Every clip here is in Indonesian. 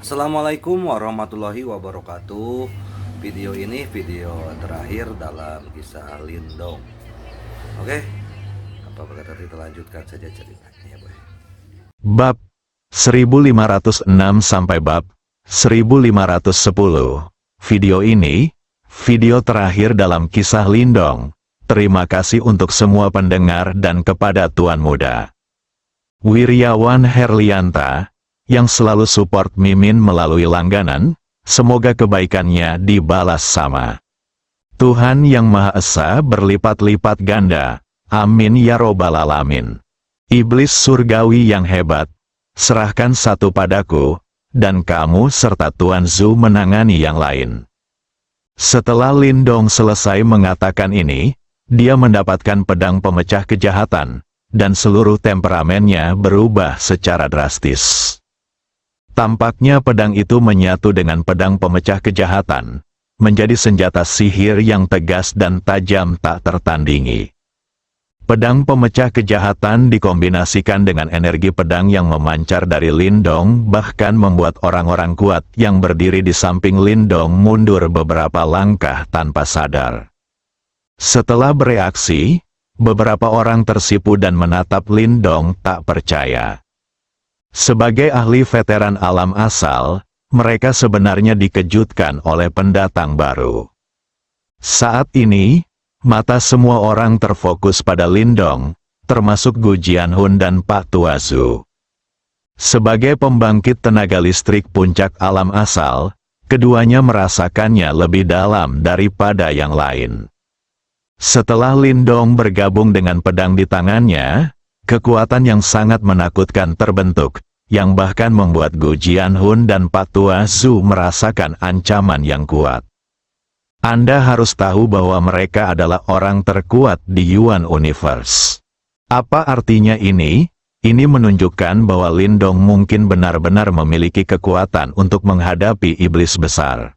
Assalamualaikum warahmatullahi wabarakatuh. Video ini video terakhir dalam kisah Lindong. Oke, apa berkata kita lanjutkan saja ceritanya ya boy. Bab 1506 sampai bab 1510. Video ini video terakhir dalam kisah Lindong. Terima kasih untuk semua pendengar dan kepada Tuan Muda Wiryawan Herlianta yang selalu support Mimin melalui langganan. Semoga kebaikannya dibalas sama Tuhan Yang Maha Esa berlipat-lipat ganda. Amin ya robbal alamin. Iblis surgawi yang hebat, serahkan satu padaku, dan kamu serta Tuan Zu menangani yang lain. Setelah Lindong selesai mengatakan ini, dia mendapatkan pedang pemecah kejahatan, dan seluruh temperamennya berubah secara drastis. Tampaknya pedang itu menyatu dengan pedang pemecah kejahatan, menjadi senjata sihir yang tegas dan tajam tak tertandingi. Pedang pemecah kejahatan dikombinasikan dengan energi pedang yang memancar dari Lindong, bahkan membuat orang-orang kuat yang berdiri di samping Lindong mundur beberapa langkah tanpa sadar. Setelah bereaksi, beberapa orang tersipu dan menatap Lindong tak percaya. Sebagai ahli veteran alam asal, mereka sebenarnya dikejutkan oleh pendatang baru. Saat ini, mata semua orang terfokus pada Lindong, termasuk Gu Jianhun dan Pak Tua Zu. Sebagai pembangkit tenaga listrik puncak alam asal, keduanya merasakannya lebih dalam daripada yang lain. Setelah Lindong bergabung dengan pedang di tangannya, kekuatan yang sangat menakutkan terbentuk, yang bahkan membuat Gu Jianhun dan Pak Tua Zu merasakan ancaman yang kuat. Anda harus tahu bahwa mereka adalah orang terkuat di Yuan Universe. Apa artinya ini? Ini menunjukkan bahwa Lindong mungkin benar-benar memiliki kekuatan untuk menghadapi iblis besar.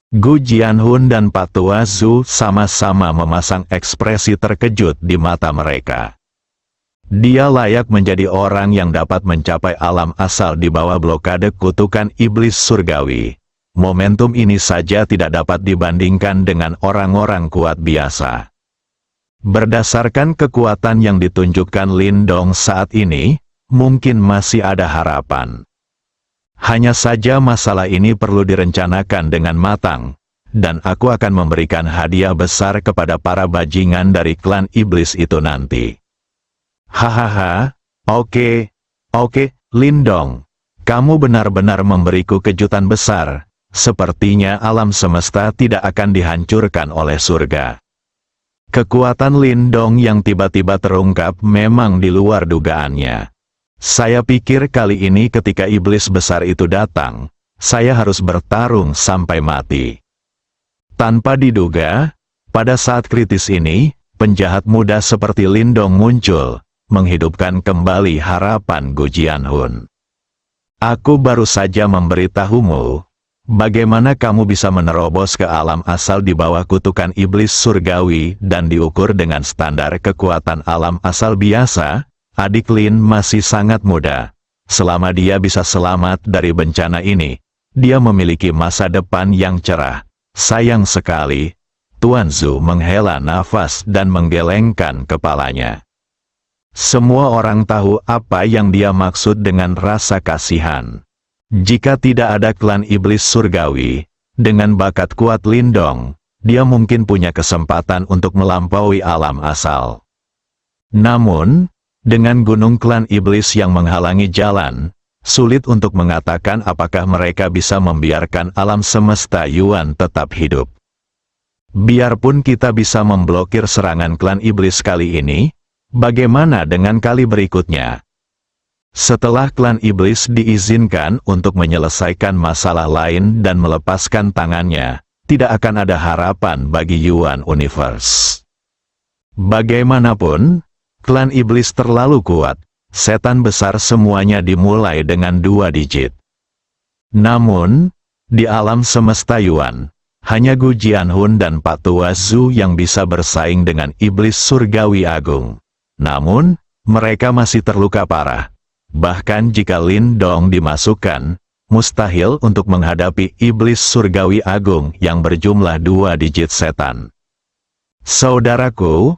Gu Jianhun dan Pak Tua Zu sama-sama memasang ekspresi terkejut di mata mereka. Dia layak menjadi orang yang dapat mencapai alam asal di bawah blokade kutukan iblis surgawi. Momentum ini saja tidak dapat dibandingkan dengan orang-orang kuat biasa. Berdasarkan kekuatan yang ditunjukkan Lindong saat ini, mungkin masih ada harapan. Hanya saja masalah ini perlu direncanakan dengan matang, dan aku akan memberikan hadiah besar kepada para bajingan dari klan iblis itu nanti. Hahaha, oke, Lindong. Kamu benar-benar memberiku kejutan besar. Sepertinya alam semesta tidak akan dihancurkan oleh surga. Kekuatan Lindong yang tiba-tiba terungkap memang di luar dugaannya. Saya pikir kali ini ketika iblis besar itu datang, saya harus bertarung sampai mati. Tanpa diduga, pada saat kritis ini, penjahat muda seperti Lindong muncul, menghidupkan kembali harapan Gu Jianhun. Aku baru saja memberitahumu, bagaimana kamu bisa menerobos ke alam asal di bawah kutukan iblis surgawi dan diukur dengan standar kekuatan alam asal biasa. Adik Lin masih sangat muda. Selama dia bisa selamat dari bencana ini, dia memiliki masa depan yang cerah. Sayang sekali. Tuan Zu menghela nafas dan menggelengkan kepalanya. Semua orang tahu apa yang dia maksud dengan rasa kasihan. Jika tidak ada klan iblis surgawi, dengan bakat kuat Lindong, dia mungkin punya kesempatan untuk melampaui alam asal. Namun, dengan gunung klan iblis yang menghalangi jalan, sulit untuk mengatakan apakah mereka bisa membiarkan alam semesta Yuan tetap hidup. Biarpun kita bisa memblokir serangan klan iblis kali ini, bagaimana dengan kali berikutnya? Setelah klan iblis diizinkan untuk menyelesaikan masalah lain dan melepaskan tangannya, tidak akan ada harapan bagi Yuan Universe. Bagaimanapun, klan iblis terlalu kuat, setan besar semuanya dimulai dengan 2 digit. Namun, di alam semesta Yuan, hanya Gu Jianhun dan Pak Tua Zu yang bisa bersaing dengan iblis surgawi agung. Namun, mereka masih terluka parah. Bahkan jika Lindong dimasukkan, mustahil untuk menghadapi iblis surgawi agung yang berjumlah 2 digit setan. Saudaraku,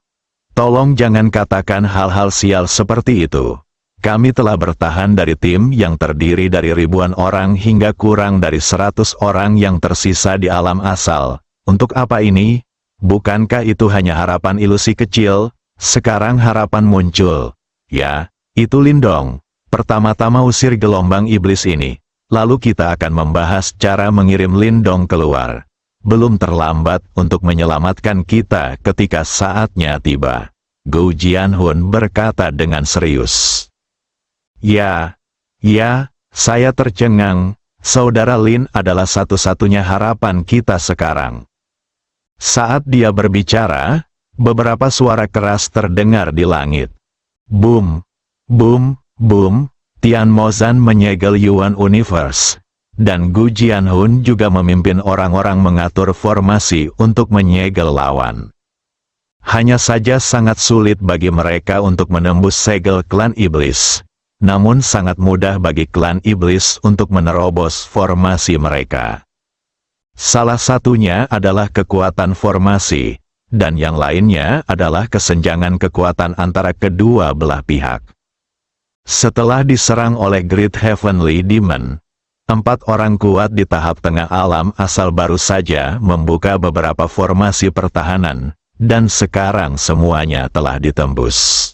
tolong jangan katakan hal-hal sial seperti itu. Kami telah bertahan dari tim yang terdiri dari ribuan orang hingga kurang dari 100 orang yang tersisa di alam asal. Untuk apa ini? Bukankah itu hanya harapan ilusi kecil? Sekarang harapan muncul. Ya, itu Lindong. Pertama-tama usir gelombang iblis ini. Lalu kita akan membahas cara mengirim Lindong keluar. Belum terlambat untuk menyelamatkan kita ketika saatnya tiba. Gu Jianhun berkata dengan serius. Ya, saya tercengang. Saudara Lin adalah satu-satunya harapan kita sekarang. Saat dia berbicara, beberapa suara keras terdengar di langit. Boom, boom, boom, Tian Mozan menyegel Yuan Universe. Dan Gu Jianhun juga memimpin orang-orang mengatur formasi untuk menyegel lawan. Hanya saja sangat sulit bagi mereka untuk menembus segel klan iblis. Namun sangat mudah bagi klan iblis untuk menerobos formasi mereka. Salah satunya adalah kekuatan formasi, dan yang lainnya adalah kesenjangan kekuatan antara kedua belah pihak. Setelah diserang oleh Great Heavenly Demon, 4 orang kuat di tahap tengah alam asal baru saja membuka beberapa formasi pertahanan, dan sekarang semuanya telah ditembus.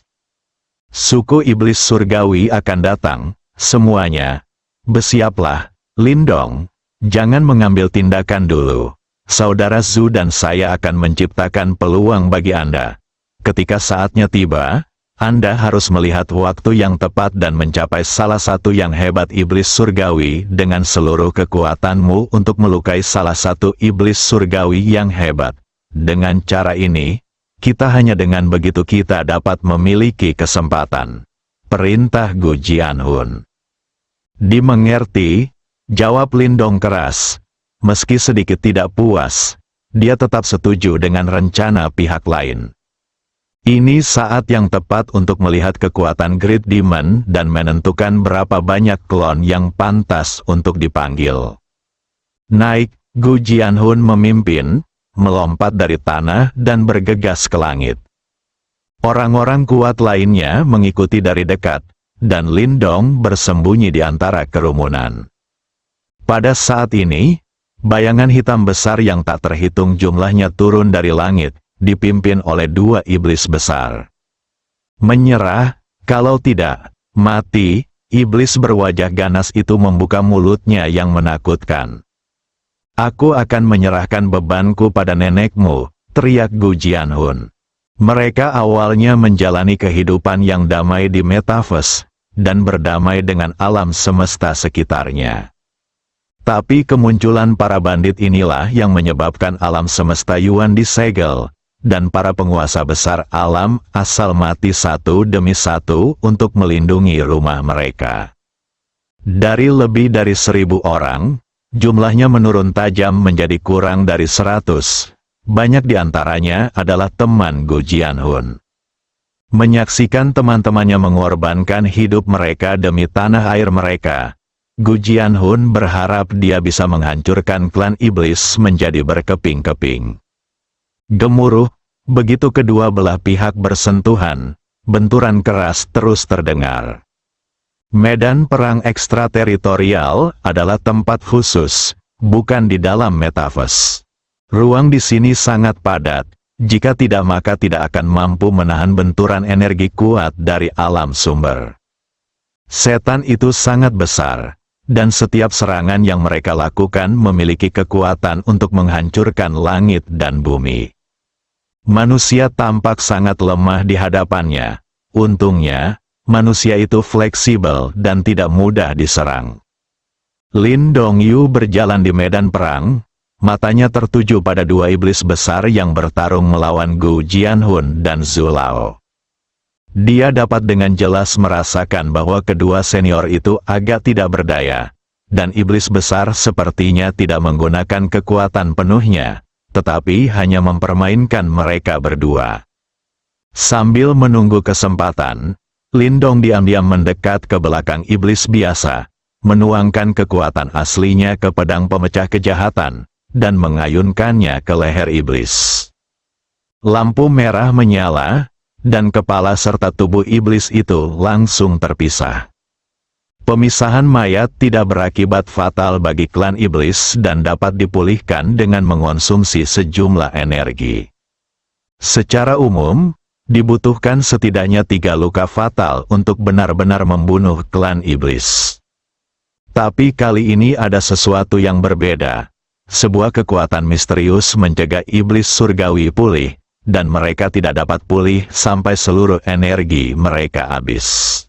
Suku iblis surgawi akan datang, semuanya. Bersiaplah, Lindong. Jangan mengambil tindakan dulu. Saudara Zhu dan saya akan menciptakan peluang bagi Anda. Ketika saatnya tiba, Anda harus melihat waktu yang tepat dan mencapai salah satu yang hebat iblis surgawi dengan seluruh kekuatanmu untuk melukai salah satu iblis surgawi yang hebat. Dengan cara ini, kita hanya dengan begitu kita dapat memiliki kesempatan. Perintah Gu Jianhun. Dimengerti? Jawab Lindong keras. Meski sedikit tidak puas, dia tetap setuju dengan rencana pihak lain. Ini saat yang tepat untuk melihat kekuatan Great Demon dan menentukan berapa banyak klon yang pantas untuk dipanggil. Naik, Gu Jianhun memimpin, melompat dari tanah dan bergegas ke langit. Orang-orang kuat lainnya mengikuti dari dekat, dan Lindong bersembunyi di antara kerumunan. Pada saat ini, bayangan hitam besar yang tak terhitung jumlahnya turun dari langit, dipimpin oleh 2 iblis besar. Menyerah, kalau tidak, mati. Iblis berwajah ganas itu membuka mulutnya yang menakutkan. Aku akan menyerahkan bebanku pada nenekmu, teriak Gu Jianhun. Mereka awalnya menjalani kehidupan yang damai di Metaverse, dan berdamai dengan alam semesta sekitarnya. Tapi kemunculan para bandit inilah yang menyebabkan alam semesta Yuan disegel, dan para penguasa besar alam asal mati satu demi satu untuk melindungi rumah mereka. Dari lebih dari 1000 orang, jumlahnya menurun tajam menjadi kurang dari 100. Banyak di antaranya adalah teman Gu Jianhun. Menyaksikan teman-temannya mengorbankan hidup mereka demi tanah air mereka, Gu Jianhun berharap dia bisa menghancurkan klan iblis menjadi berkeping-keping. Gemuruh, begitu kedua belah pihak bersentuhan, benturan keras terus terdengar. Medan perang ekstrateritorial adalah tempat khusus, bukan di dalam Metaverse. Ruang di sini sangat padat, jika tidak maka tidak akan mampu menahan benturan energi kuat dari alam sumber. Setan itu sangat besar, dan setiap serangan yang mereka lakukan memiliki kekuatan untuk menghancurkan langit dan bumi. Manusia tampak sangat lemah di hadapannya. Untungnya, manusia itu fleksibel dan tidak mudah diserang. Lin Dongyu berjalan di medan perang, matanya tertuju pada 2 iblis besar yang bertarung melawan Gu Jianhun dan Zhu Lao. Dia dapat dengan jelas merasakan bahwa kedua senior itu agak tidak berdaya, dan iblis besar sepertinya tidak menggunakan kekuatan penuhnya, tetapi hanya mempermainkan mereka berdua. Sambil menunggu kesempatan, Lindong diam-diam mendekat ke belakang iblis biasa, menuangkan kekuatan aslinya ke pedang pemecah kejahatan, dan mengayunkannya ke leher iblis. Lampu merah menyala, dan kepala serta tubuh iblis itu langsung terpisah. Pemisahan mayat tidak berakibat fatal bagi klan iblis dan dapat dipulihkan dengan mengonsumsi sejumlah energi. Secara umum, dibutuhkan setidaknya 3 luka fatal untuk benar-benar membunuh klan iblis. Tapi kali ini ada sesuatu yang berbeda. Sebuah kekuatan misterius mencegah iblis surgawi pulih, dan mereka tidak dapat pulih sampai seluruh energi mereka habis.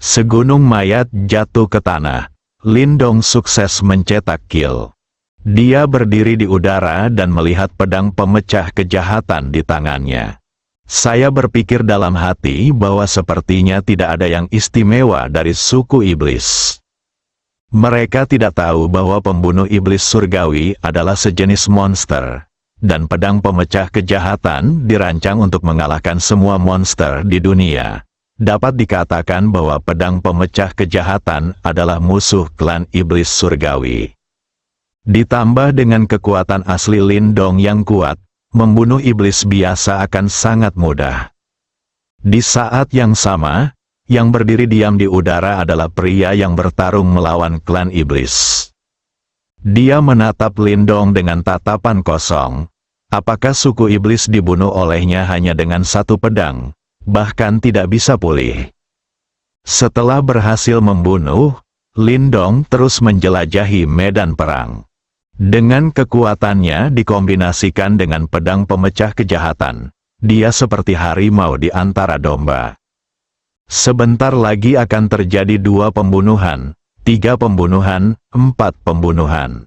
Segunung mayat jatuh ke tanah. Lindong sukses mencetak kill. Dia berdiri di udara dan melihat pedang pemecah kejahatan di tangannya. Saya berpikir dalam hati bahwa sepertinya tidak ada yang istimewa dari suku iblis. Mereka tidak tahu bahwa pembunuh iblis surgawi adalah sejenis monster, dan pedang pemecah kejahatan dirancang untuk mengalahkan semua monster di dunia. Dapat dikatakan bahwa pedang pemecah kejahatan adalah musuh klan iblis surgawi. Ditambah dengan kekuatan asli Lindong yang kuat, membunuh iblis biasa akan sangat mudah. Di saat yang sama, yang berdiri diam di udara adalah pria yang bertarung melawan klan iblis. Dia menatap Lindong dengan tatapan kosong. Apakah suku iblis dibunuh olehnya hanya dengan satu pedang, bahkan tidak bisa pulih? Setelah berhasil membunuh, Lindong terus menjelajahi medan perang. Dengan kekuatannya dikombinasikan dengan pedang pemecah kejahatan, dia seperti harimau di antara domba. Sebentar lagi akan terjadi 2 pembunuhan, 3 pembunuhan, 4 pembunuhan.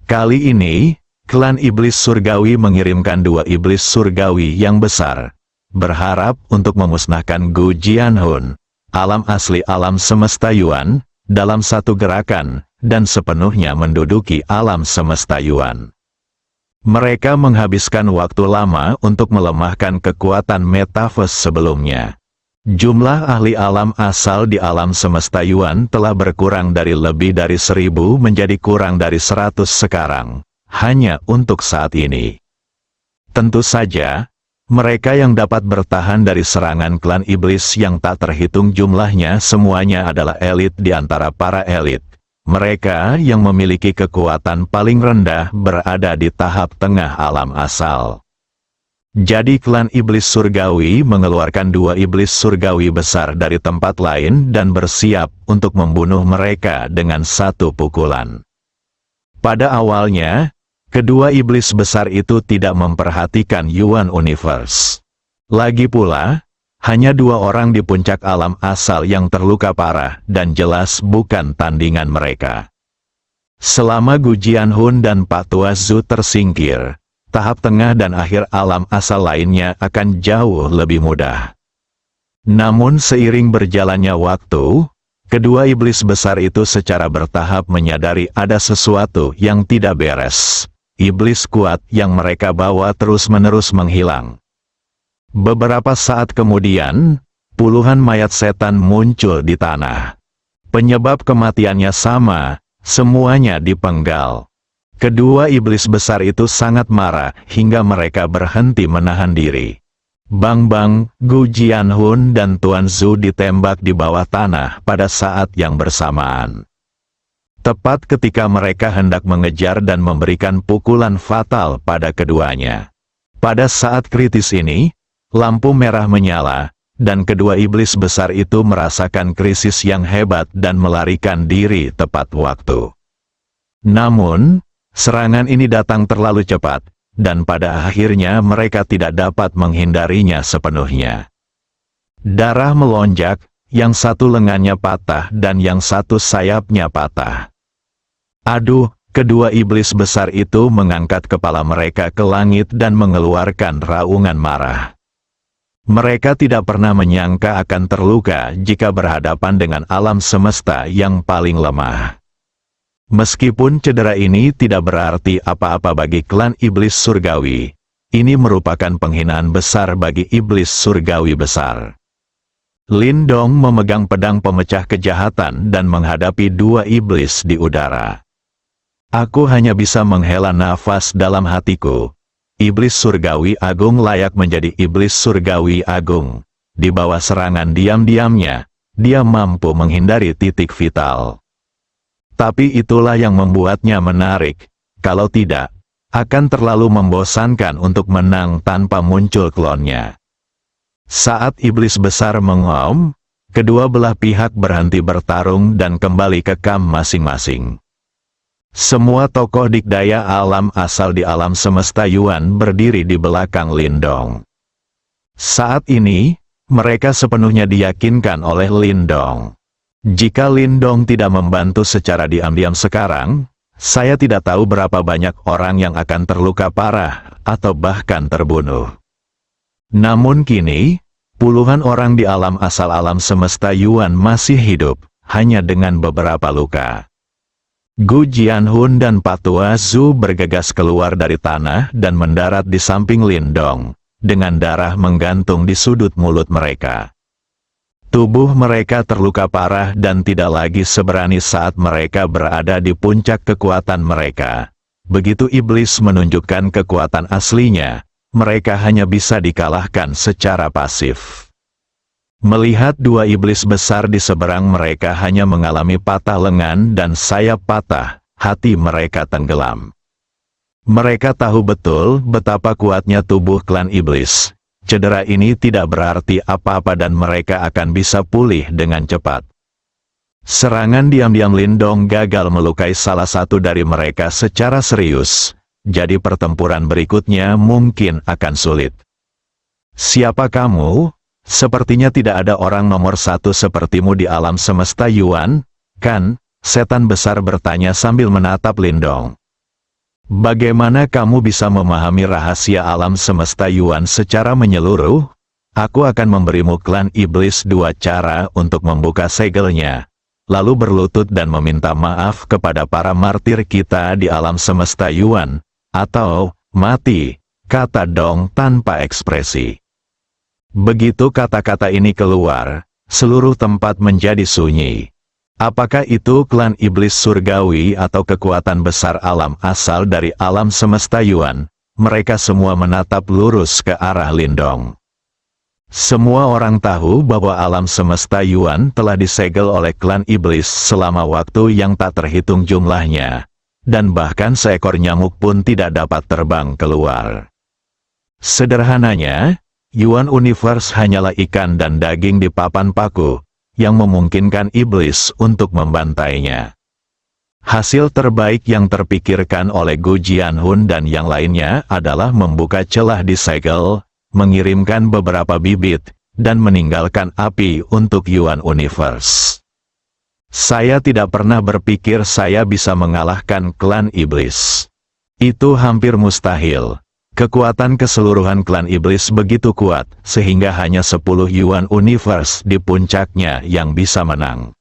Kali ini, klan iblis surgawi mengirimkan 2 iblis surgawi yang besar, berharap untuk memusnahkan Gu Jianhun, alam asli alam semesta Yuan, dalam satu gerakan, dan sepenuhnya menduduki alam semesta Yuan. Mereka menghabiskan waktu lama untuk melemahkan kekuatan metaverse sebelumnya. Jumlah ahli alam asal di alam semesta Yuan telah berkurang dari lebih dari 1000 menjadi kurang dari 100 sekarang, hanya untuk saat ini. Tentu saja, mereka yang dapat bertahan dari serangan klan iblis yang tak terhitung jumlahnya semuanya adalah elit di antara para elit. Mereka yang memiliki kekuatan paling rendah berada di tahap tengah alam asal. Jadi klan iblis surgawi mengeluarkan 2 iblis surgawi besar dari tempat lain dan bersiap untuk membunuh mereka dengan satu pukulan. Pada awalnya, kedua iblis besar itu tidak memperhatikan Yuan Universe. Lagi pula, hanya 2 orang di puncak alam asal yang terluka parah dan jelas bukan tandingan mereka. Selama Gu Jianhun dan Pak Tua Zhu tersingkir, tahap tengah dan akhir alam asal lainnya akan jauh lebih mudah. Namun seiring berjalannya waktu, kedua iblis besar itu secara bertahap menyadari ada sesuatu yang tidak beres. Iblis kuat yang mereka bawa terus-menerus menghilang. Beberapa saat kemudian, puluhan mayat setan muncul di tanah. Penyebab kematiannya sama, semuanya dipenggal. Kedua iblis besar itu sangat marah hingga mereka berhenti menahan diri. Bang-bang, Gu Jianhun dan Tuan Zhu ditembak di bawah tanah pada saat yang bersamaan. Tepat ketika mereka hendak mengejar dan memberikan pukulan fatal pada keduanya. Pada saat kritis ini, lampu merah menyala, dan kedua iblis besar itu merasakan krisis yang hebat dan melarikan diri tepat waktu. Namun, serangan ini datang terlalu cepat, dan pada akhirnya mereka tidak dapat menghindarinya sepenuhnya. Darah melonjak, yang satu lengannya patah dan yang satu sayapnya patah. Aduh, kedua iblis besar itu mengangkat kepala mereka ke langit dan mengeluarkan raungan marah. Mereka tidak pernah menyangka akan terluka jika berhadapan dengan alam semesta yang paling lemah. Meskipun cedera ini tidak berarti apa-apa bagi klan iblis surgawi, ini merupakan penghinaan besar bagi iblis surgawi besar. Lindong memegang pedang pemecah kejahatan dan menghadapi dua iblis di udara. Aku hanya bisa menghela nafas dalam hatiku. Iblis surgawi agung layak menjadi iblis surgawi agung. Di bawah serangan diam-diamnya, dia mampu menghindari titik vital. Tapi itulah yang membuatnya menarik. Kalau tidak, akan terlalu membosankan untuk menang tanpa muncul klonnya. Saat iblis besar mengaum, kedua belah pihak berhenti bertarung dan kembali ke kamp masing-masing. Semua tokoh dikdaya alam asal di alam semesta Yuan berdiri di belakang Lindong. Saat ini, mereka sepenuhnya diyakinkan oleh Lindong. Jika Lindong tidak membantu secara diam-diam sekarang, saya tidak tahu berapa banyak orang yang akan terluka parah atau bahkan terbunuh. Namun kini, puluhan orang di alam asal alam semesta Yuan masih hidup, hanya dengan beberapa luka. Gu Jianhun dan Patua Zhu bergegas keluar dari tanah dan mendarat di samping Lindong, dengan darah menggantung di sudut mulut mereka. Tubuh mereka terluka parah dan tidak lagi seberani saat mereka berada di puncak kekuatan mereka. Begitu iblis menunjukkan kekuatan aslinya, mereka hanya bisa dikalahkan secara pasif. Melihat dua iblis besar di seberang mereka hanya mengalami patah lengan dan sayap patah, hati mereka tenggelam. Mereka tahu betul betapa kuatnya tubuh klan iblis. Cedera ini tidak berarti apa-apa dan mereka akan bisa pulih dengan cepat. Serangan diam-diam Lindong gagal melukai salah satu dari mereka secara serius, jadi pertempuran berikutnya mungkin akan sulit. Siapa kamu? Sepertinya tidak ada orang nomor satu sepertimu di alam semesta Yuan, kan? Setan besar bertanya sambil menatap Lindong. Bagaimana kamu bisa memahami rahasia alam semesta Yuan secara menyeluruh? Aku akan memberimu klan iblis dua cara untuk membuka segelnya, lalu berlutut dan meminta maaf kepada para martir kita di alam semesta Yuan, atau mati, kata Dong tanpa ekspresi. Begitu kata-kata ini keluar, seluruh tempat menjadi sunyi. Apakah itu klan iblis surgawi atau kekuatan besar alam asal dari alam semesta Yuan? Mereka semua menatap lurus ke arah Lindong. Semua orang tahu bahwa alam semesta Yuan telah disegel oleh klan iblis selama waktu yang tak terhitung jumlahnya, dan bahkan seekor nyamuk pun tidak dapat terbang keluar. Sederhananya, Yuan Universe hanyalah ikan dan daging di papan paku, yang memungkinkan iblis untuk membantainya. Hasil terbaik yang terpikirkan oleh Gu Jianhun dan yang lainnya adalah membuka celah di segel, mengirimkan beberapa bibit, dan meninggalkan api untuk Yuan Universe. Saya tidak pernah berpikir saya bisa mengalahkan klan iblis. Itu hampir mustahil. Kekuatan keseluruhan klan iblis begitu kuat, sehingga hanya 10 Yuan Universe di puncaknya yang bisa menang.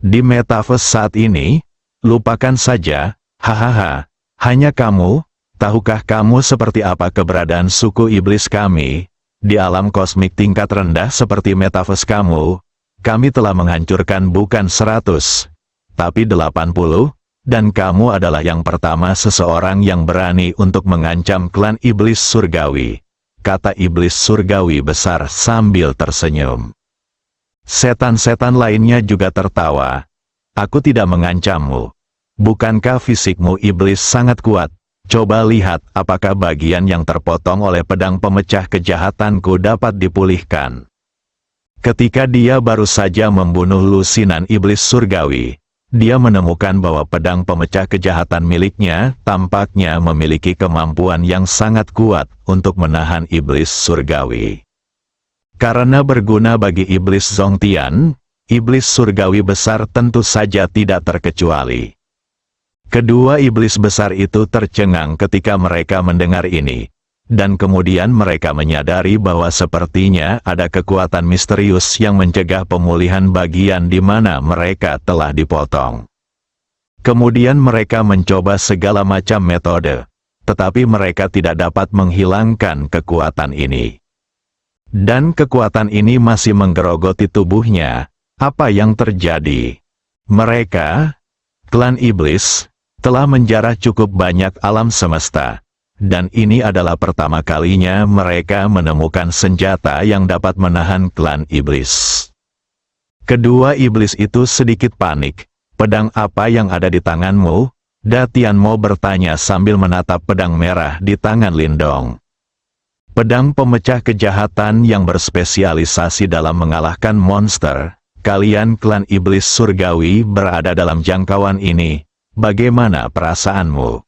Di Metaverse saat ini, lupakan saja, hahaha, hanya kamu, tahukah kamu seperti apa keberadaan suku iblis kami? Di alam kosmik tingkat rendah seperti Metaverse kamu, kami telah menghancurkan bukan 100, tapi 80, dan kamu adalah yang pertama seseorang yang berani untuk mengancam klan iblis surgawi, kata iblis surgawi besar sambil tersenyum. Setan-setan lainnya juga tertawa. Aku tidak mengancammu. Bukankah fisikmu iblis sangat kuat? Coba lihat apakah bagian yang terpotong oleh pedang pemecah kejahatanku dapat dipulihkan. Ketika dia baru saja membunuh lusinan iblis surgawi, dia menemukan bahwa pedang pemecah kejahatan miliknya tampaknya memiliki kemampuan yang sangat kuat untuk menahan iblis surgawi. Karena berguna bagi iblis Zongtian, iblis surgawi besar tentu saja tidak terkecuali. Kedua iblis besar itu tercengang ketika mereka mendengar ini, dan kemudian mereka menyadari bahwa sepertinya ada kekuatan misterius yang mencegah pemulihan bagian di mana mereka telah dipotong. Kemudian mereka mencoba segala macam metode, tetapi mereka tidak dapat menghilangkan kekuatan ini. Dan kekuatan ini masih menggerogoti tubuhnya. Apa yang terjadi? Mereka, klan iblis, telah menjarah cukup banyak alam semesta. Dan ini adalah pertama kalinya mereka menemukan senjata yang dapat menahan klan iblis. Kedua iblis itu sedikit panik. Pedang apa yang ada di tanganmu? Datianmo bertanya sambil menatap pedang merah di tangan Lindong. Pedang pemecah kejahatan yang berspesialisasi dalam mengalahkan monster. Kalian klan iblis surgawi berada dalam jangkauan ini. Bagaimana perasaanmu?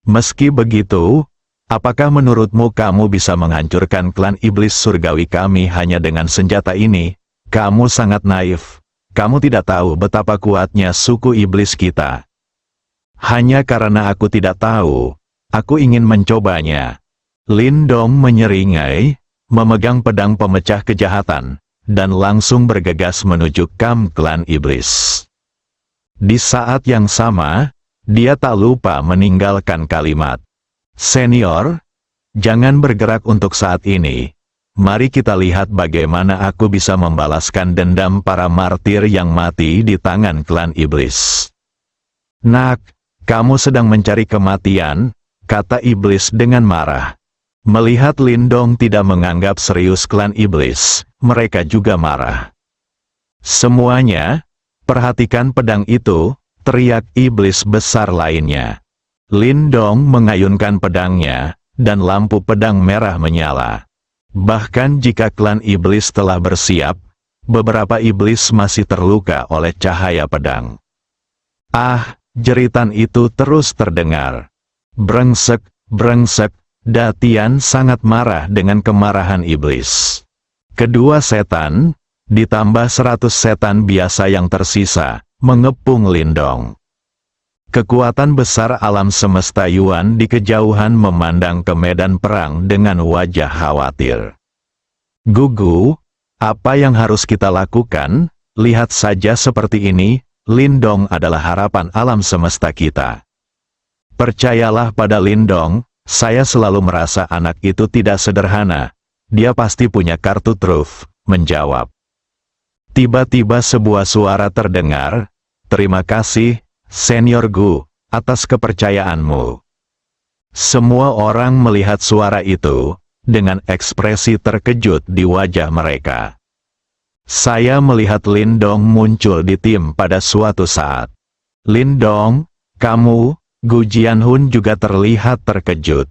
Meski begitu, apakah menurutmu kamu bisa menghancurkan klan iblis surgawi kami hanya dengan senjata ini? Kamu sangat naif. Kamu tidak tahu betapa kuatnya suku iblis kita. Hanya karena aku tidak tahu, aku ingin mencobanya. Lindong menyeringai, memegang pedang pemecah kejahatan, dan langsung bergegas menuju kamp klan iblis. Di saat yang sama, dia tak lupa meninggalkan kalimat, "Senior, jangan bergerak untuk saat ini. Mari kita lihat bagaimana aku bisa membalaskan dendam para martir yang mati di tangan klan iblis." "Nak, kamu sedang mencari kematian," kata iblis dengan marah. Melihat Lindong tidak menganggap serius klan iblis, mereka juga marah. "Semuanya, perhatikan pedang itu," teriak iblis besar lainnya. Lindong mengayunkan pedangnya, dan lampu pedang merah menyala. Bahkan jika klan iblis telah bersiap, beberapa iblis masih terluka oleh cahaya pedang. Ah, jeritan itu terus terdengar. Brengsek, brengsek, Datian sangat marah dengan kemarahan iblis. Kedua setan, ditambah 100 setan biasa yang tersisa, mengepung Lindong. Kekuatan besar alam semesta Yuan di kejauhan memandang ke medan perang dengan wajah khawatir. "Gugu, apa yang harus kita lakukan? Lihat saja seperti ini, Lindong adalah harapan alam semesta kita." "Percayalah pada Lindong, saya selalu merasa anak itu tidak sederhana. Dia pasti punya kartu truf," menjawab. Tiba-tiba sebuah suara terdengar, "Terima kasih, Senior Gu, atas kepercayaanmu." Semua orang melihat suara itu, dengan ekspresi terkejut di wajah mereka. Saya melihat Lindong muncul di tim pada suatu saat. "Lindong, kamu?" Gu Jianhun juga terlihat terkejut.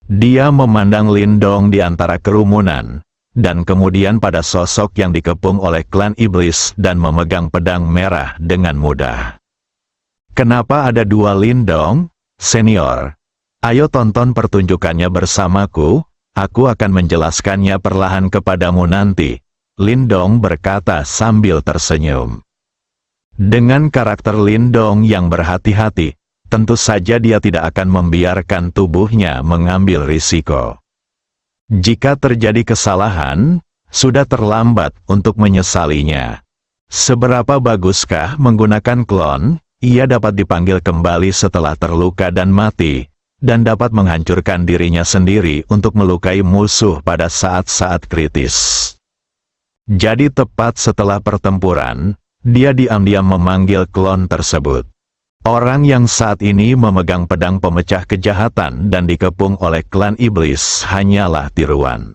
Dia memandang Lindong di antara kerumunan, dan kemudian pada sosok yang dikepung oleh klan iblis dan memegang pedang merah dengan mudah. "Kenapa ada dua Lindong, Senior? Ayo tonton pertunjukannya bersamaku, aku akan menjelaskannya perlahan kepadamu nanti," Lindong berkata sambil tersenyum. Dengan karakter Lindong yang berhati-hati, tentu saja dia tidak akan membiarkan tubuhnya mengambil risiko. Jika terjadi kesalahan, sudah terlambat untuk menyesalinya. Seberapa baguskah menggunakan klon? Ia dapat dipanggil kembali setelah terluka dan mati, dan dapat menghancurkan dirinya sendiri untuk melukai musuh pada saat-saat kritis. Jadi tepat setelah pertempuran, dia diam-diam memanggil klon tersebut. Orang yang saat ini memegang pedang pemecah kejahatan dan dikepung oleh klan iblis hanyalah tiruan.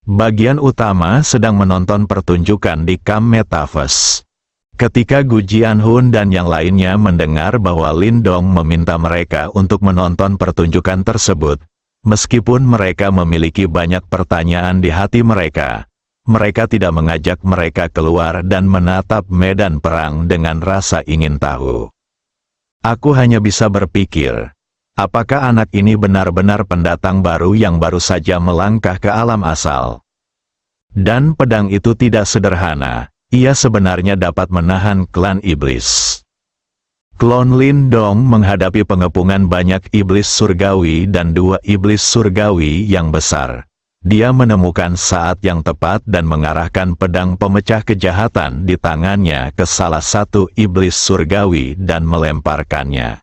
Bagian utama sedang menonton pertunjukan di kamp Metaverse. Ketika Gu Jianhun dan yang lainnya mendengar bahwa Lindong meminta mereka untuk menonton pertunjukan tersebut, meskipun mereka memiliki banyak pertanyaan di hati mereka, mereka tidak mengajak mereka keluar dan menatap medan perang dengan rasa ingin tahu. Aku hanya bisa berpikir, apakah anak ini benar-benar pendatang baru yang baru saja melangkah ke alam asal? Dan pedang itu tidak sederhana, ia sebenarnya dapat menahan klan iblis. Klon Lindong menghadapi pengepungan banyak iblis surgawi dan dua iblis surgawi yang besar. Dia menemukan saat yang tepat dan mengarahkan pedang pemecah kejahatan di tangannya ke salah satu iblis surgawi dan melemparkannya.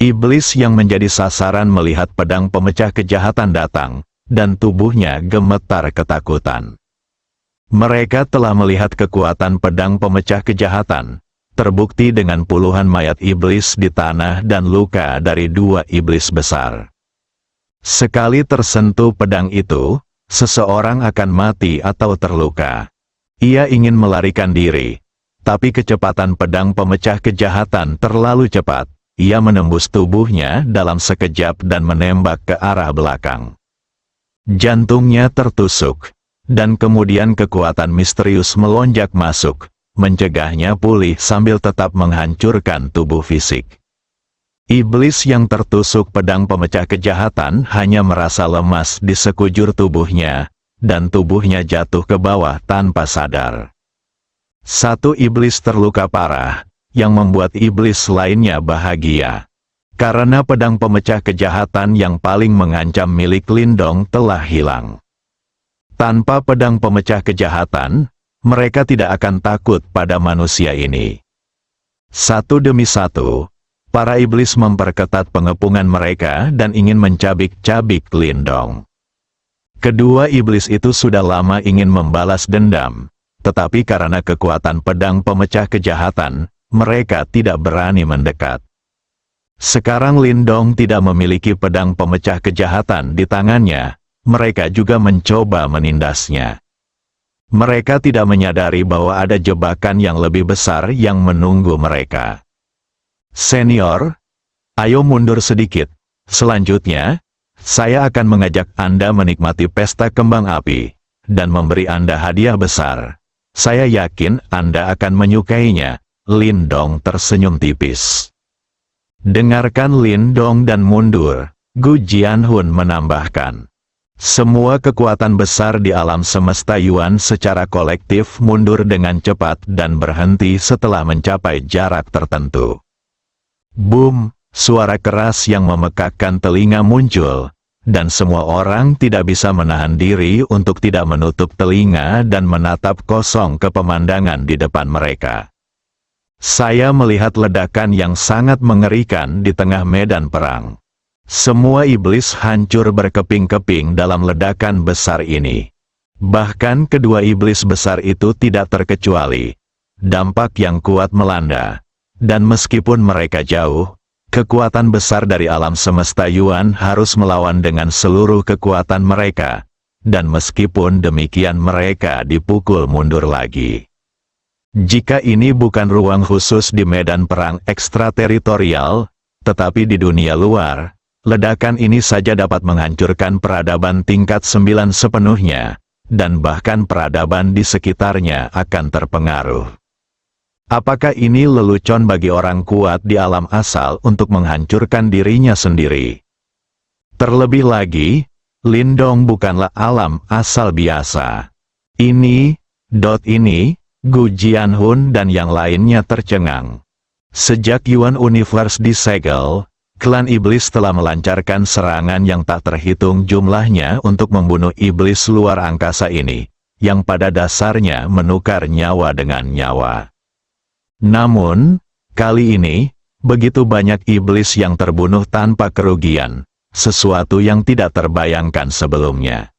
Iblis yang menjadi sasaran melihat pedang pemecah kejahatan datang, dan tubuhnya gemetar ketakutan. Mereka telah melihat kekuatan pedang pemecah kejahatan, terbukti dengan puluhan mayat iblis di tanah dan luka dari 2 iblis besar. Sekali tersentuh pedang itu, seseorang akan mati atau terluka. Ia ingin melarikan diri, tapi kecepatan pedang pemecah kejahatan terlalu cepat. Ia menembus tubuhnya dalam sekejap dan menembak ke arah belakang. Jantungnya tertusuk, dan kemudian kekuatan misterius melonjak masuk, mencegahnya pulih sambil tetap menghancurkan tubuh fisik. Iblis yang tertusuk pedang pemecah kejahatan hanya merasa lemas di sekujur tubuhnya, dan tubuhnya jatuh ke bawah tanpa sadar. Satu iblis terluka parah, yang membuat iblis lainnya bahagia. Karena pedang pemecah kejahatan yang paling mengancam milik Lindong telah hilang. Tanpa pedang pemecah kejahatan, mereka tidak akan takut pada manusia ini. Satu demi satu, para iblis memperketat pengepungan mereka dan ingin mencabik-cabik Lindong. Kedua iblis itu sudah lama ingin membalas dendam, tetapi karena kekuatan pedang pemecah kejahatan, mereka tidak berani mendekat. Sekarang Lindong tidak memiliki pedang pemecah kejahatan di tangannya, mereka juga mencoba menindasnya. Mereka tidak menyadari bahwa ada jebakan yang lebih besar yang menunggu mereka. Senior, ayo mundur sedikit. Selanjutnya, saya akan mengajak Anda menikmati pesta kembang api, dan memberi Anda hadiah besar. Saya yakin Anda akan menyukainya. Lindong tersenyum tipis. Dengarkan Lindong dan mundur, Gu Jianhun menambahkan. Semua kekuatan besar di alam semesta Yuan secara kolektif mundur dengan cepat dan berhenti setelah mencapai jarak tertentu. Boom, suara keras yang memekakkan telinga muncul, dan semua orang tidak bisa menahan diri untuk tidak menutup telinga dan menatap kosong ke pemandangan di depan mereka. Saya melihat ledakan yang sangat mengerikan di tengah medan perang. Semua iblis hancur berkeping-keping dalam ledakan besar ini. Bahkan kedua iblis besar itu tidak terkecuali. Dampak yang kuat melanda. Dan meskipun mereka jauh, kekuatan besar dari alam semesta Yuan harus melawan dengan seluruh kekuatan mereka. Dan meskipun demikian mereka dipukul mundur lagi. Jika ini bukan ruang khusus di medan perang ekstrateritorial, tetapi di dunia luar, ledakan ini saja dapat menghancurkan peradaban tingkat 9 sepenuhnya, dan bahkan peradaban di sekitarnya akan terpengaruh. Apakah ini lelucon bagi orang kuat di alam asal untuk menghancurkan dirinya sendiri? Terlebih lagi, Lindong bukanlah alam asal biasa. Ini, Gu Jianhun dan yang lainnya tercengang. Sejak Yuan Universe disegel, klan iblis telah melancarkan serangan yang tak terhitung jumlahnya untuk membunuh iblis luar angkasa ini, yang pada dasarnya menukar nyawa dengan nyawa. Namun, kali ini, begitu banyak iblis yang terbunuh tanpa kerugian, sesuatu yang tidak terbayangkan sebelumnya.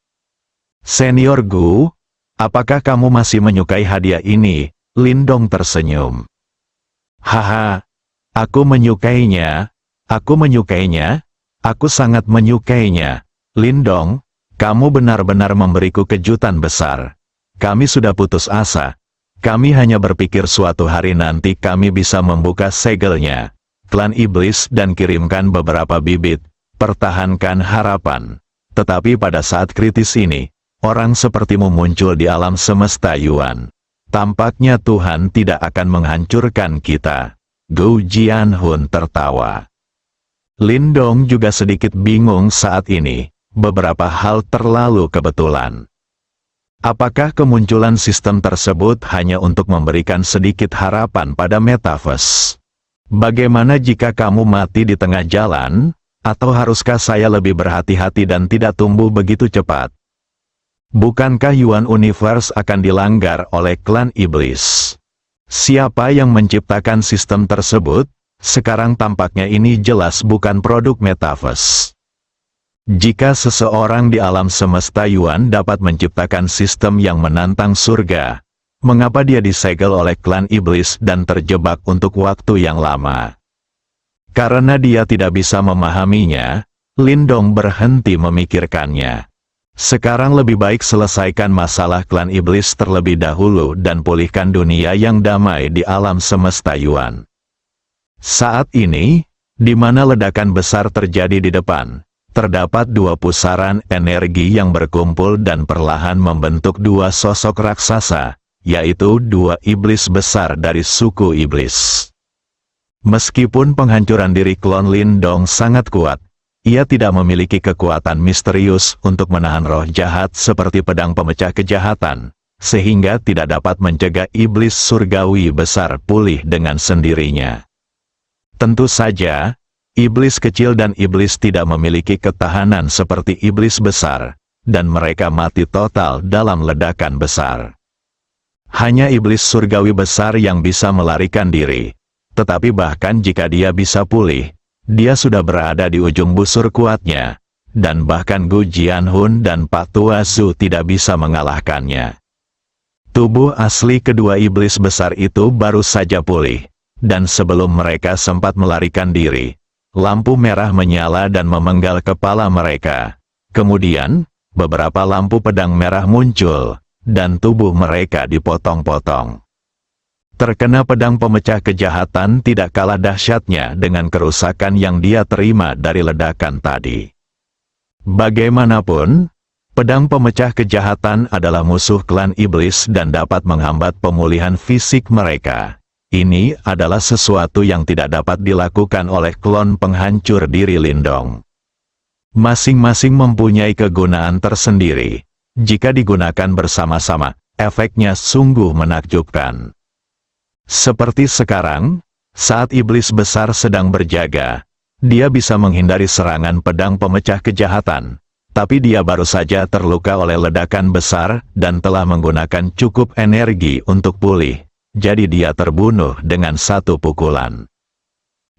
Senior Gu, apakah kamu masih menyukai hadiah ini? Lindong tersenyum. Haha, aku menyukainya, aku sangat menyukainya. Lindong, kamu benar-benar memberiku kejutan besar. Kami sudah putus asa. Kami hanya berpikir suatu hari nanti kami bisa membuka segelnya. Klan iblis dan kirimkan beberapa bibit, pertahankan harapan. Tetapi pada saat kritis ini, orang sepertimu muncul di alam semesta Yuan. Tampaknya Tuhan tidak akan menghancurkan kita. Gu Jianhun tertawa. Lindong juga sedikit bingung saat ini. Beberapa hal terlalu kebetulan. Apakah kemunculan sistem tersebut hanya untuk memberikan sedikit harapan pada metaverse? Bagaimana jika kamu mati di tengah jalan? Atau haruskah saya lebih berhati-hati dan tidak tumbuh begitu cepat? Bukankah Yuan Universe akan dilanggar oleh klan iblis? Siapa yang menciptakan sistem tersebut? Sekarang tampaknya ini jelas bukan produk metaverse. Jika seseorang di alam semesta Yuan dapat menciptakan sistem yang menantang surga, mengapa dia disegel oleh klan iblis dan terjebak untuk waktu yang lama? Karena dia tidak bisa memahaminya, Lindong berhenti memikirkannya. Sekarang lebih baik selesaikan masalah klan iblis terlebih dahulu dan pulihkan dunia yang damai di alam semesta Yuan. Saat ini, di mana ledakan besar terjadi di depan, terdapat dua pusaran energi yang berkumpul dan perlahan membentuk dua sosok raksasa, yaitu dua iblis besar dari suku iblis. Meskipun penghancuran diri klon Lindong sangat kuat, ia tidak memiliki kekuatan misterius untuk menahan roh jahat seperti pedang pemecah kejahatan, sehingga tidak dapat mencegah iblis surgawi besar pulih dengan sendirinya. Tentu saja, iblis kecil dan iblis tidak memiliki ketahanan seperti iblis besar, dan mereka mati total dalam ledakan besar. Hanya iblis surgawi besar yang bisa melarikan diri, tetapi bahkan jika dia bisa pulih, dia sudah berada di ujung busur kuatnya, dan bahkan Gu Jianhun dan Pak Tua Zhu tidak bisa mengalahkannya. Tubuh asli kedua iblis besar itu baru saja pulih, dan sebelum mereka sempat melarikan diri, lampu merah menyala dan memenggal kepala mereka. Kemudian, beberapa lampu pedang merah muncul, dan tubuh mereka dipotong-potong. Terkena pedang pemecah kejahatan tidak kalah dahsyatnya dengan kerusakan yang dia terima dari ledakan tadi. Bagaimanapun, pedang pemecah kejahatan adalah musuh klan iblis dan dapat menghambat pemulihan fisik mereka. Ini adalah sesuatu yang tidak dapat dilakukan oleh klon penghancur diri Lindong. Masing-masing mempunyai kegunaan tersendiri. Jika digunakan bersama-sama, efeknya sungguh menakjubkan. Seperti sekarang, saat iblis besar sedang berjaga, dia bisa menghindari serangan pedang pemecah kejahatan, tapi dia baru saja terluka oleh ledakan besar dan telah menggunakan cukup energi untuk pulih. Jadi dia terbunuh dengan satu pukulan.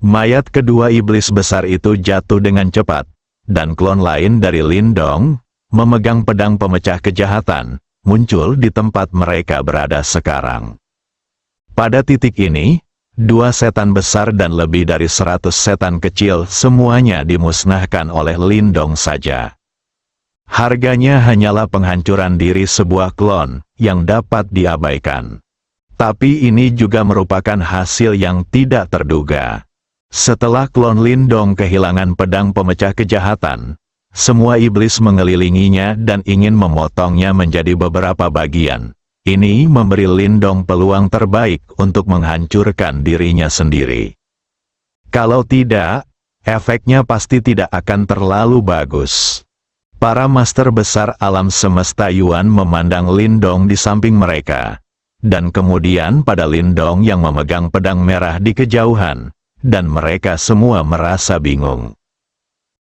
Mayat kedua iblis besar itu jatuh dengan cepat, dan klon lain dari Lindong, memegang pedang pemecah kejahatan, muncul di tempat mereka berada sekarang. Pada titik ini, dua setan besar dan lebih dari 100 setan kecil semuanya dimusnahkan oleh Lindong saja. Harganya hanyalah penghancuran diri sebuah klon yang dapat diabaikan. Tapi ini juga merupakan hasil yang tidak terduga. Setelah klon Lindong kehilangan pedang pemecah kejahatan, semua iblis mengelilinginya dan ingin memotongnya menjadi beberapa bagian. Ini memberi Lindong peluang terbaik untuk menghancurkan dirinya sendiri. Kalau tidak, efeknya pasti tidak akan terlalu bagus. Para master besar alam semesta Yuan memandang Lindong di samping mereka. Dan kemudian pada Lindong yang memegang pedang merah di kejauhan, dan mereka semua merasa bingung.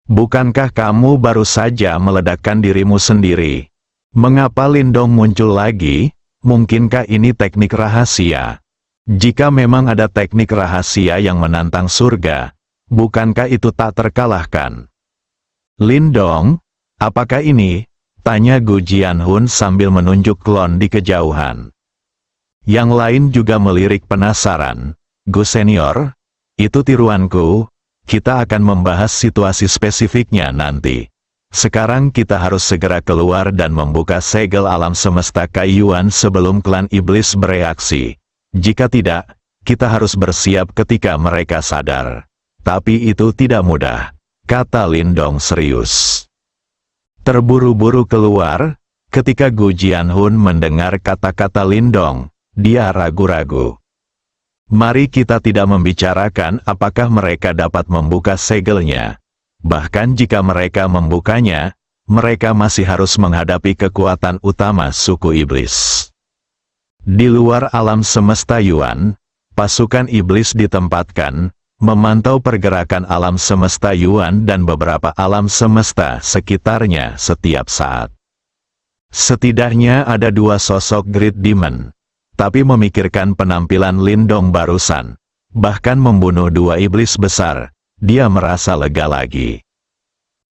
Bukankah kamu baru saja meledakkan dirimu sendiri? Mengapa Lindong muncul lagi? Mungkinkah ini teknik rahasia? Jika memang ada teknik rahasia yang menantang surga, bukankah itu tak terkalahkan? Lindong, apakah ini? Tanya Gu Jianhun sambil menunjuk klon di kejauhan. Yang lain juga melirik penasaran. Gu senior, itu tiruanku, kita akan membahas situasi spesifiknya nanti. Sekarang kita harus segera keluar dan membuka segel alam semesta Kaiyuan sebelum klan iblis bereaksi. Jika tidak, kita harus bersiap ketika mereka sadar. Tapi itu tidak mudah, kata Lindong serius. Terburu-buru keluar, ketika Gu Jianhun mendengar kata-kata Lindong, dia ragu-ragu. Mari kita tidak membicarakan apakah mereka dapat membuka segelnya. Bahkan jika mereka membukanya, mereka masih harus menghadapi kekuatan utama suku iblis. Di luar alam semesta Yuan, pasukan iblis ditempatkan, memantau pergerakan alam semesta Yuan dan beberapa alam semesta sekitarnya setiap saat. Setidaknya ada dua sosok Great Demon. Tapi memikirkan penampilan Lindong barusan, bahkan membunuh dua iblis besar, dia merasa lega lagi.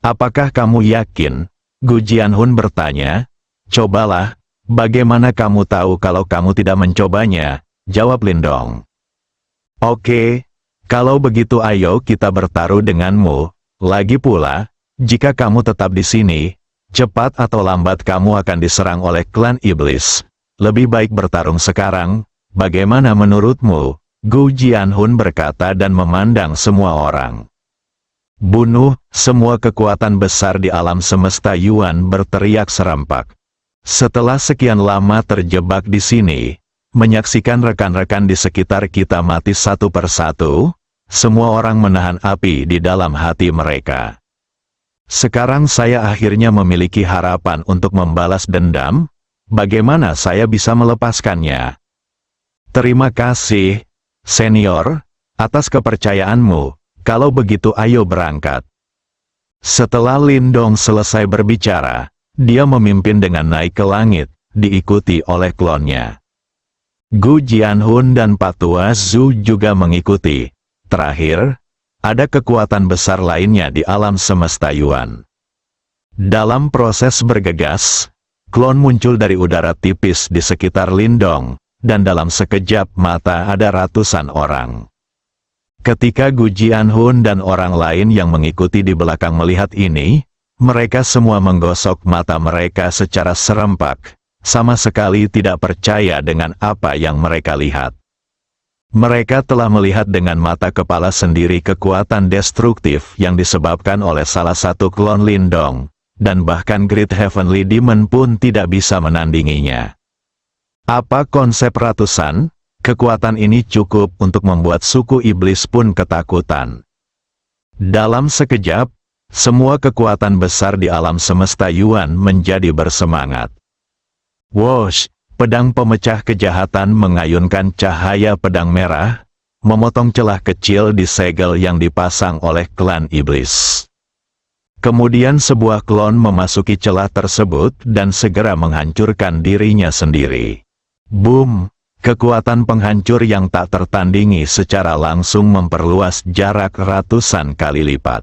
Apakah kamu yakin? Gu Jianhun bertanya. Cobalah, bagaimana kamu tahu kalau kamu tidak mencobanya? Jawab Lindong. Oke, kalau begitu ayo kita bertaruh denganmu. Lagi pula, jika kamu tetap di sini, cepat atau lambat kamu akan diserang oleh klan iblis. Lebih baik bertarung sekarang, bagaimana menurutmu? Gu Jianhun berkata dan memandang semua orang. Bunuh, semua kekuatan besar di alam semesta Yuan berteriak serempak. Setelah sekian lama terjebak di sini, menyaksikan rekan-rekan di sekitar kita mati satu persatu, semua orang menahan api di dalam hati mereka. Sekarang saya akhirnya memiliki harapan untuk membalas dendam. Bagaimana saya bisa melepaskannya? Terima kasih, senior, atas kepercayaanmu. Kalau begitu ayo berangkat. Setelah Lindong selesai berbicara, dia memimpin dengan naik ke langit, diikuti oleh klonnya. Gu Jianhun dan Patua Zhu juga mengikuti. Terakhir, ada kekuatan besar lainnya di alam semesta Yuan. Dalam proses bergegas, klon muncul dari udara tipis di sekitar Lindong, dan dalam sekejap mata ada ratusan orang. Ketika Gu Jianhun dan orang lain yang mengikuti di belakang melihat ini, mereka semua menggosok mata mereka secara serempak, sama sekali tidak percaya dengan apa yang mereka lihat. Mereka telah melihat dengan mata kepala sendiri kekuatan destruktif yang disebabkan oleh salah satu klon Lindong, dan bahkan Great Heavenly Demon pun tidak bisa menandinginya. Apa konsep ratusan? Kekuatan ini cukup untuk membuat suku iblis pun ketakutan. Dalam sekejap, semua kekuatan besar di alam semesta Yuan menjadi bersemangat. Wosh, pedang pemecah kejahatan mengayunkan cahaya pedang merah, memotong celah kecil di segel yang dipasang oleh klan iblis. Kemudian sebuah klon memasuki celah tersebut dan segera menghancurkan dirinya sendiri. Boom! Kekuatan penghancur yang tak tertandingi secara langsung memperluas jarak ratusan kali lipat.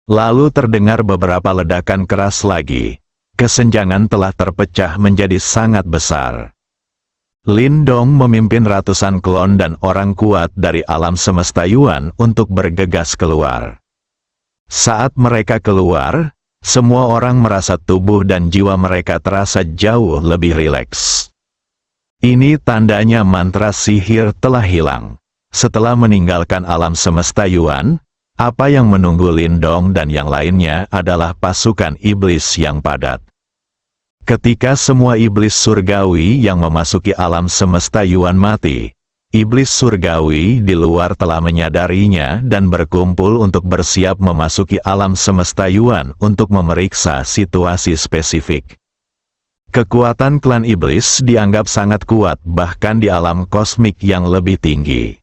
Lalu terdengar beberapa ledakan keras lagi. Kesenjangan telah terpecah menjadi sangat besar. Lindong memimpin ratusan klon dan orang kuat dari alam semesta Yuan untuk bergegas keluar. Saat mereka keluar, semua orang merasa tubuh dan jiwa mereka terasa jauh lebih rileks. Ini tandanya mantra sihir telah hilang. Setelah meninggalkan alam semesta Yuan, apa yang menunggu Lindong dan yang lainnya adalah pasukan iblis yang padat. Ketika semua iblis surgawi yang memasuki alam semesta Yuan mati, iblis surgawi di luar telah menyadarinya dan berkumpul untuk bersiap memasuki alam semesta Yuan untuk memeriksa situasi spesifik. Kekuatan klan iblis dianggap sangat kuat bahkan di alam kosmik yang lebih tinggi.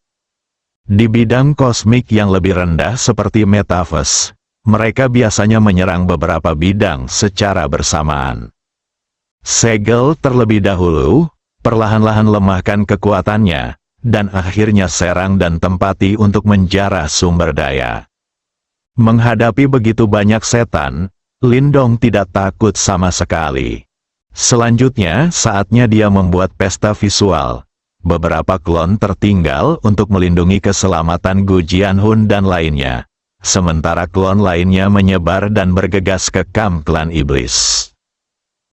Di bidang kosmik yang lebih rendah seperti metaverse, mereka biasanya menyerang beberapa bidang secara bersamaan. Segel terlebih dahulu, perlahan-lahan lemahkan kekuatannya, dan akhirnya serang dan tempati untuk menjarah sumber daya. Menghadapi begitu banyak setan, Lindong tidak takut sama sekali. Selanjutnya, saatnya dia membuat pesta visual. Beberapa klon tertinggal untuk melindungi keselamatan Gu Jianhun dan lainnya. Sementara klon lainnya menyebar dan bergegas ke kamp klan iblis.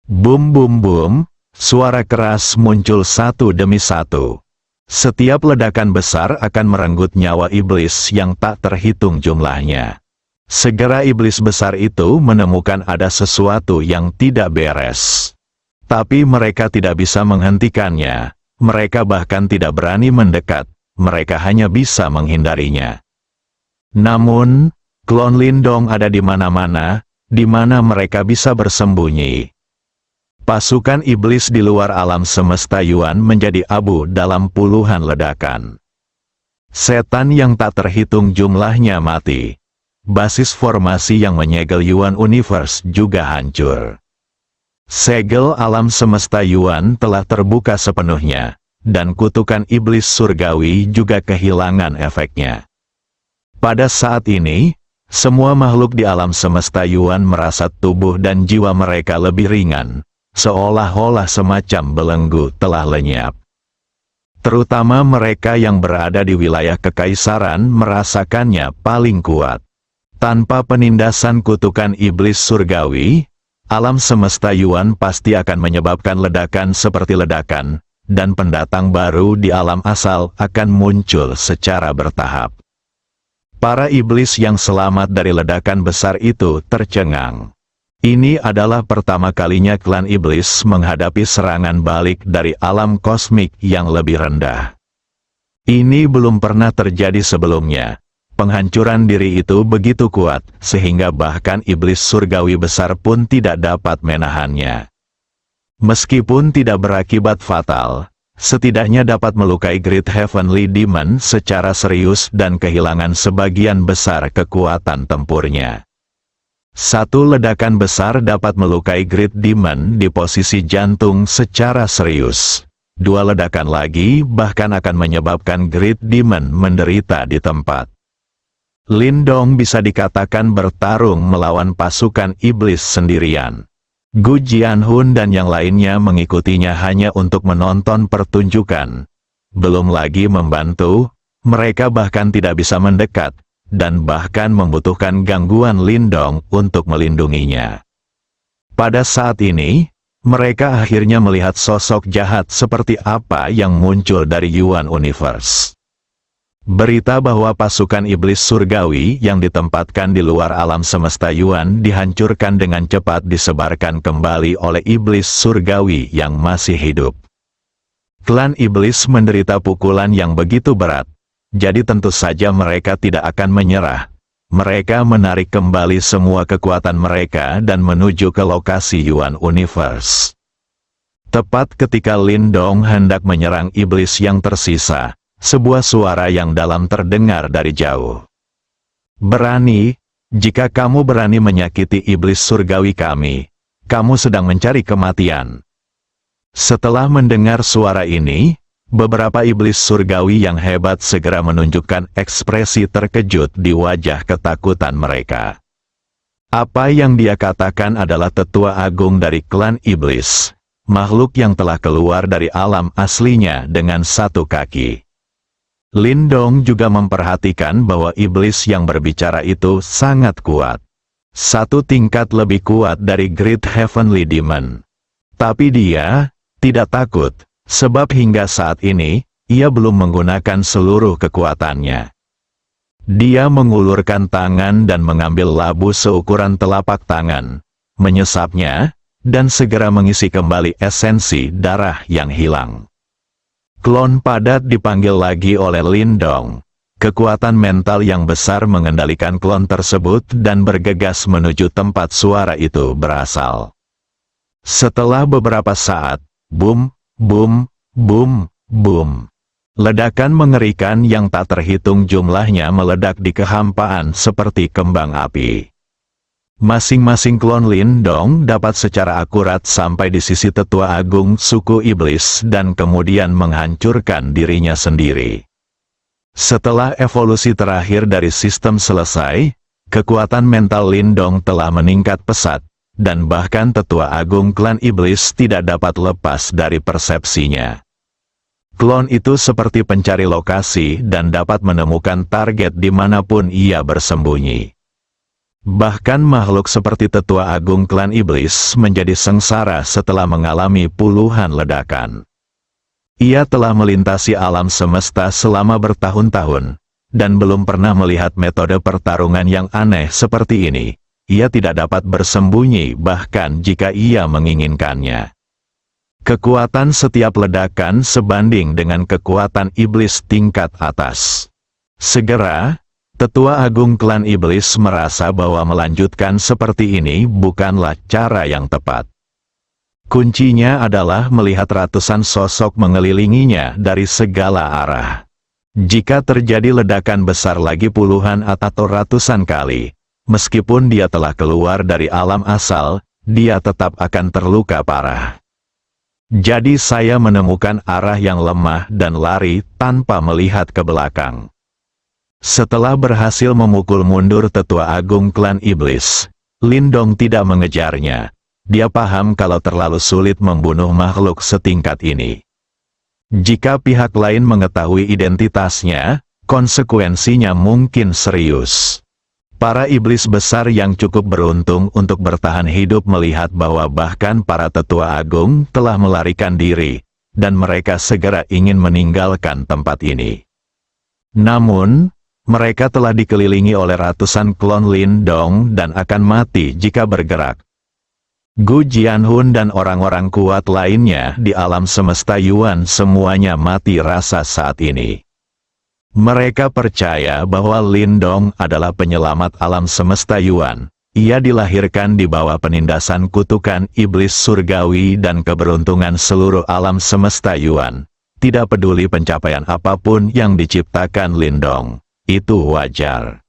Bum bum bum, suara keras muncul satu demi satu. Setiap ledakan besar akan merenggut nyawa iblis yang tak terhitung jumlahnya. Segera iblis besar itu menemukan ada sesuatu yang tidak beres. Tapi mereka tidak bisa menghentikannya. Mereka bahkan tidak berani mendekat. Mereka hanya bisa menghindarinya. Namun, klon Lindong ada di mana-mana, di mana mereka bisa bersembunyi. Pasukan iblis di luar alam semesta Yuan menjadi abu dalam puluhan ledakan. Setan yang tak terhitung jumlahnya mati. Basis formasi yang menyegel Yuan Universe juga hancur. Segel alam semesta Yuan telah terbuka sepenuhnya, dan kutukan iblis surgawi juga kehilangan efeknya. Pada saat ini, Semua makhluk di alam semesta Yuan merasa tubuh dan jiwa mereka lebih ringan, seolah-olah semacam belenggu telah lenyap. Terutama mereka yang berada di wilayah kekaisaran merasakannya paling kuat. Tanpa penindasan kutukan iblis surgawi, alam semesta Yuan pasti akan menyebabkan ledakan seperti ledakan, dan pendatang baru di alam asal akan muncul secara bertahap. Para iblis yang selamat dari ledakan besar itu tercengang. Ini adalah pertama kalinya klan iblis menghadapi serangan balik dari alam kosmik yang lebih rendah. Ini belum pernah terjadi sebelumnya. Penghancuran diri itu begitu kuat, sehingga bahkan iblis surgawi besar pun tidak dapat menahannya. Meskipun tidak berakibat fatal, setidaknya dapat melukai Great Heavenly Demon secara serius dan kehilangan sebagian besar kekuatan tempurnya. Satu ledakan besar dapat melukai Great Demon di posisi jantung secara serius. Dua ledakan lagi bahkan akan menyebabkan Great Demon menderita di tempat. Lindong bisa dikatakan bertarung melawan pasukan iblis sendirian. Gu Jianhun dan yang lainnya mengikutinya hanya untuk menonton pertunjukan. Belum lagi membantu, mereka bahkan tidak bisa mendekat, dan bahkan membutuhkan gangguan Lindong untuk melindunginya. Pada saat ini, mereka akhirnya melihat sosok jahat seperti apa yang muncul dari Yuan Universe. Berita bahwa pasukan iblis surgawi yang ditempatkan di luar alam semesta Yuan dihancurkan dengan cepat disebarkan kembali oleh iblis surgawi yang masih hidup. Klan iblis menderita pukulan yang begitu berat, jadi tentu saja mereka tidak akan menyerah. Mereka menarik kembali semua kekuatan mereka dan menuju ke lokasi Yuan Universe. Tepat ketika Lindong hendak menyerang iblis yang tersisa, sebuah suara yang dalam terdengar dari jauh. "Berani, jika kamu berani menyakiti iblis surgawi kami, kamu sedang mencari kematian." Setelah mendengar suara ini, beberapa iblis surgawi yang hebat segera menunjukkan ekspresi terkejut di wajah ketakutan mereka. Apa yang dia katakan adalah tetua agung dari klan iblis, makhluk yang telah keluar dari alam aslinya dengan satu kaki. Lindong juga memperhatikan bahwa iblis yang berbicara itu sangat kuat. Satu tingkat lebih kuat dari Great Heavenly Demon. Tapi dia tidak takut. Sebab hingga saat ini, ia belum menggunakan seluruh kekuatannya. Dia mengulurkan tangan dan mengambil labu seukuran telapak tangan, menyesapnya, dan segera mengisi kembali esensi darah yang hilang. Klon padat dipanggil lagi oleh Lindong. Kekuatan mental yang besar mengendalikan klon tersebut dan bergegas menuju tempat suara itu berasal. Setelah beberapa saat, boom, boom, boom, boom. Ledakan mengerikan yang tak terhitung jumlahnya meledak di kehampaan seperti kembang api. Masing-masing klon Lindong dapat secara akurat sampai di sisi tetua agung suku iblis dan kemudian menghancurkan dirinya sendiri. Setelah evolusi terakhir dari sistem selesai, kekuatan mental Lindong telah meningkat pesat. Dan bahkan tetua agung klan iblis tidak dapat lepas dari persepsinya. Klon itu seperti pencari lokasi dan dapat menemukan target dimanapun ia bersembunyi. Bahkan makhluk seperti tetua agung klan iblis menjadi sengsara setelah mengalami puluhan ledakan. Ia telah melintasi alam semesta selama bertahun-tahun, dan belum pernah melihat metode pertarungan yang aneh seperti ini. Ia tidak dapat bersembunyi bahkan jika ia menginginkannya. Kekuatan setiap ledakan sebanding dengan kekuatan iblis tingkat atas. Segera, tetua agung klan iblis merasa bahwa melanjutkan seperti ini bukanlah cara yang tepat. Kuncinya adalah melihat ratusan sosok mengelilinginya dari segala arah. Jika terjadi ledakan besar lagi puluhan atau ratusan kali, meskipun dia telah keluar dari alam asal, dia tetap akan terluka parah. Jadi saya menemukan arah yang lemah dan lari tanpa melihat ke belakang. Setelah berhasil memukul mundur tetua agung klan iblis, Lindong tidak mengejarnya. Dia paham kalau terlalu sulit membunuh makhluk setingkat ini. Jika pihak lain mengetahui identitasnya, konsekuensinya mungkin serius. Para iblis besar yang cukup beruntung untuk bertahan hidup melihat bahwa bahkan para tetua agung telah melarikan diri, dan mereka segera ingin meninggalkan tempat ini. Namun, mereka telah dikelilingi oleh ratusan klon Lindong dan akan mati jika bergerak. Gu Jianhun dan orang-orang kuat lainnya di alam semesta Yuan semuanya mati rasa saat ini. Mereka percaya bahwa Lindong adalah penyelamat alam semesta Yuan. Ia dilahirkan di bawah penindasan kutukan iblis surgawi dan keberuntungan seluruh alam semesta Yuan. Tidak peduli pencapaian apapun yang diciptakan Lindong, itu wajar.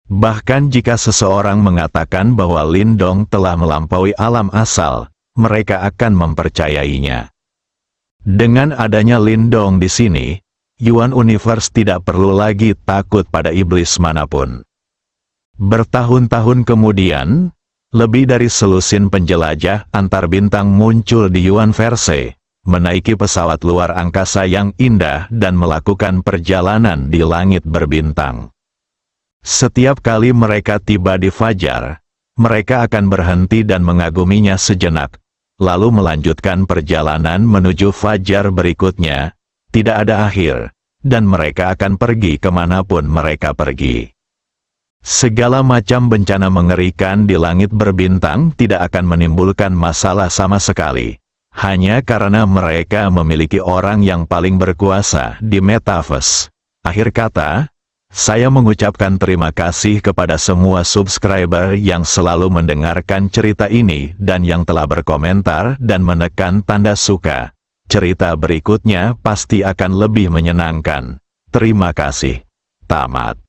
Bahkan jika seseorang mengatakan bahwa Lindong telah melampaui alam asal, mereka akan mempercayainya. Dengan adanya Lindong di sini, Yuan Universe tidak perlu lagi takut pada iblis manapun. Bertahun-tahun kemudian, lebih dari selusin penjelajah antar bintang muncul di Yuanverse, menaiki pesawat luar angkasa yang indah dan melakukan perjalanan di langit berbintang. Setiap kali mereka tiba di Fajar, mereka akan berhenti dan mengaguminya sejenak, lalu melanjutkan perjalanan menuju Fajar berikutnya. Tidak ada akhir, dan mereka akan pergi kemanapun mereka pergi. Segala macam bencana mengerikan di langit berbintang tidak akan menimbulkan masalah sama sekali, hanya karena mereka memiliki orang yang paling berkuasa di Metaverse. Akhir kata, saya mengucapkan terima kasih kepada semua subscriber yang selalu mendengarkan cerita ini dan yang telah berkomentar dan menekan tanda suka. Cerita berikutnya pasti akan lebih menyenangkan. Terima kasih. Tamat.